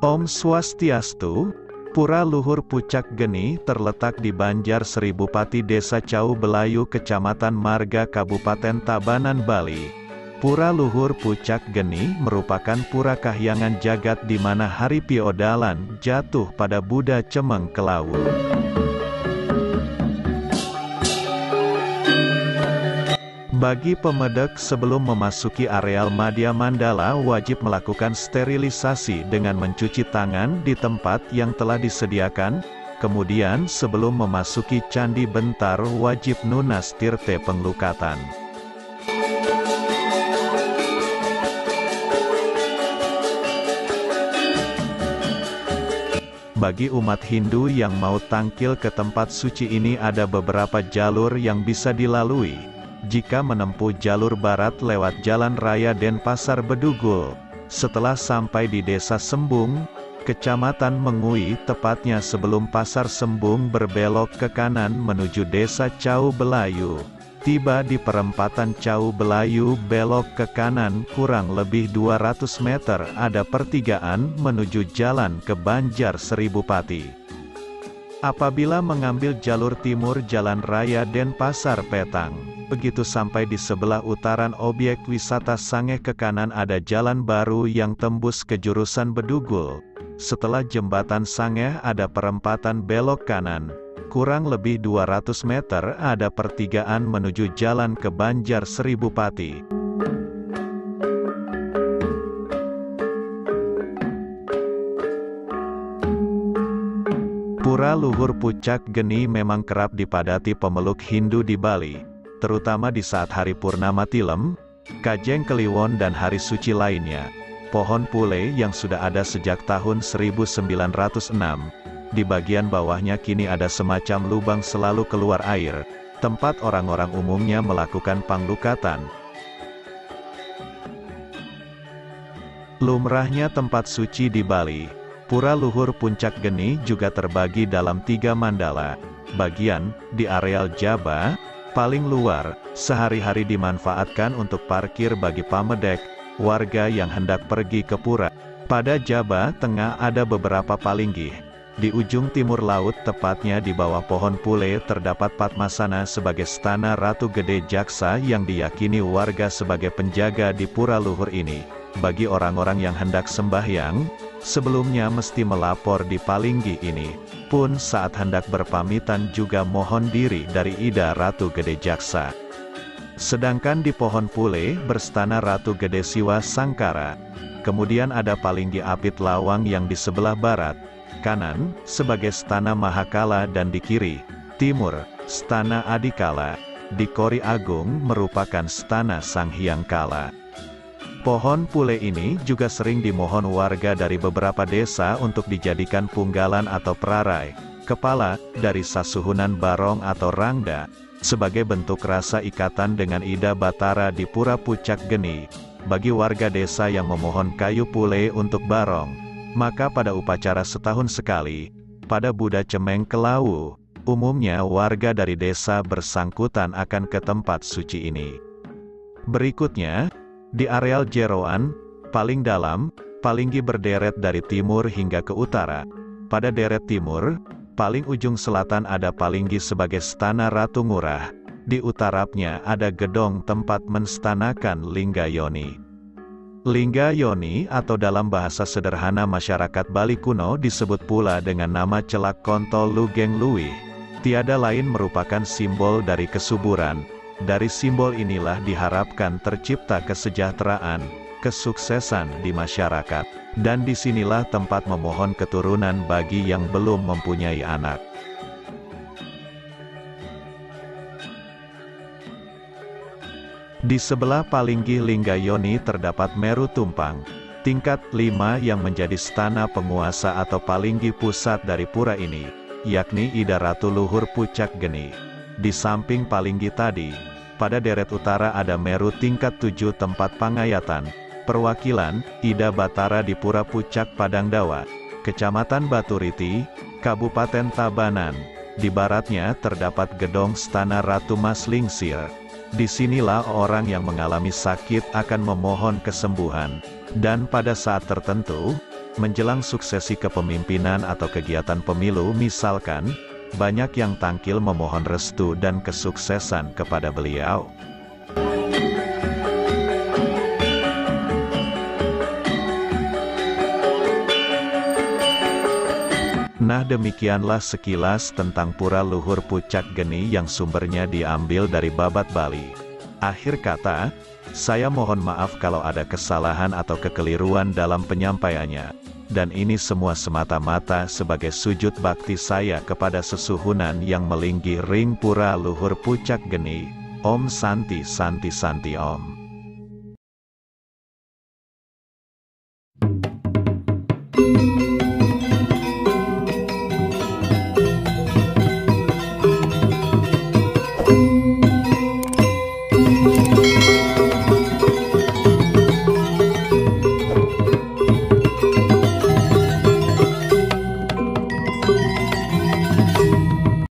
Om Swastiastu. Pura Luhur Pucak Geni terletak di Banjar Seribupati Desa Cau Belayu Kecamatan Marga Kabupaten Tabanan Bali. Pura Luhur Pucak Geni merupakan pura kahyangan jagat di mana hari Piodalan jatuh pada Buddha Cemeng Kelawu. Bagi pemedek sebelum memasuki areal Madya Mandala wajib melakukan sterilisasi dengan mencuci tangan di tempat yang telah disediakan. Kemudian sebelum memasuki Candi Bentar wajib nunas tirte penglukatan. Bagi umat Hindu yang mau tangkil ke tempat suci ini ada beberapa jalur yang bisa dilalui. Jika menempuh jalur barat lewat Jalan Raya Denpasar Bedugul, setelah sampai di Desa Sembung, Kecamatan Mengui, tepatnya sebelum Pasar Sembung berbelok ke kanan menuju Desa Cau Belayu. Tiba di perempatan Cau Belayu belok ke kanan kurang lebih 200 meter ada pertigaan menuju jalan ke Banjar Seribupati. Apabila mengambil jalur timur Jalan Raya Denpasar Petang, begitu sampai di sebelah utaran objek wisata Sangeh ke kanan ada jalan baru yang tembus ke jurusan Bedugul. Setelah jembatan Sangeh ada perempatan belok kanan. Kurang lebih 200 meter ada pertigaan menuju jalan ke Banjar Seribupati. Pura Luhur Pucak Geni memang kerap dipadati pemeluk Hindu di Bali, terutama di saat hari Purnama Tilem, Kajeng Kliwon dan hari suci lainnya. Pohon pule yang sudah ada sejak tahun 1906, di bagian bawahnya kini ada semacam lubang selalu keluar air, tempat orang-orang umumnya melakukan panglukatan. Lumrahnya tempat suci di Bali, Pura Luhur Puncak Geni juga terbagi dalam 3 mandala. Bagian, di areal Jaba, paling luar, sehari-hari dimanfaatkan untuk parkir bagi pamedek, warga yang hendak pergi ke pura. Pada Jaba Tengah ada beberapa palinggih. Di ujung timur laut tepatnya di bawah pohon pule terdapat Padmasana sebagai stana Ratu Gede Jaksa yang diyakini warga sebagai penjaga di Pura Luhur ini. Bagi orang-orang yang hendak sembahyang, sebelumnya mesti melapor di palinggih ini. Pun saat hendak berpamitan juga mohon diri dari Ida Ratu Gede Jaksa. Sedangkan di pohon pule berstana Ratu Gede Siwa Sangkara. Kemudian ada palinggih Apit Lawang yang di sebelah barat, kanan, sebagai stana Mahakala dan di kiri, timur, stana Adikala. Di Kori Agung merupakan stana Sang Hyang Kala. Pohon pule ini juga sering dimohon warga dari beberapa desa untuk dijadikan punggalan atau prarai, kepala, dari sasuhunan barong atau rangda, sebagai bentuk rasa ikatan dengan Ida Batara di Pura Pucak Geni. Bagi warga desa yang memohon kayu pule untuk barong, maka pada upacara setahun sekali, pada Buddha Cemeng Kelawu, umumnya warga dari desa bersangkutan akan ke tempat suci ini. Berikutnya, di areal Jeroan, paling dalam, palinggih berderet dari timur hingga ke utara. Pada deret timur, paling ujung selatan ada palinggih sebagai stana Ratu Ngurah. Di utarapnya ada gedong tempat menstanakan Lingga Yoni. Lingga Yoni atau dalam bahasa sederhana masyarakat Bali kuno disebut pula dengan nama Celak Kontol Lugeng Luwih. Tiada lain merupakan simbol dari kesuburan. Dari simbol inilah diharapkan tercipta kesejahteraan, kesuksesan di masyarakat. Dan disinilah tempat memohon keturunan bagi yang belum mempunyai anak. Di sebelah Palinggi Linggayoni terdapat Meru Tumpang, tingkat 5 yang menjadi stana penguasa atau Palinggi pusat dari pura ini, yakni Ida Ratu Luhur Pucak Geni. Di samping Palinggi tadi, pada deret utara ada Meru tingkat 7 tempat pangayatan, perwakilan, Ida Batara di Pura Pucak Padangdawa, Kecamatan Baturiti, Kabupaten Tabanan. Di baratnya terdapat gedong Stana Ratu Mas Lingsir. Disinilah orang yang mengalami sakit akan memohon kesembuhan, dan pada saat tertentu, menjelang suksesi kepemimpinan atau kegiatan pemilu misalkan, banyak yang tangkil memohon restu dan kesuksesan kepada beliau. Nah, demikianlah sekilas tentang Pura Luhur Pucak Geni yang sumbernya diambil dari Babat Bali. Akhir kata, saya mohon maaf kalau ada kesalahan atau kekeliruan dalam penyampaiannya. Dan ini semua semata-mata sebagai sujud bakti saya kepada sesuhunan yang melinggi ring Pura Luhur Pucak Geni. Om Santi Santi Santi Om.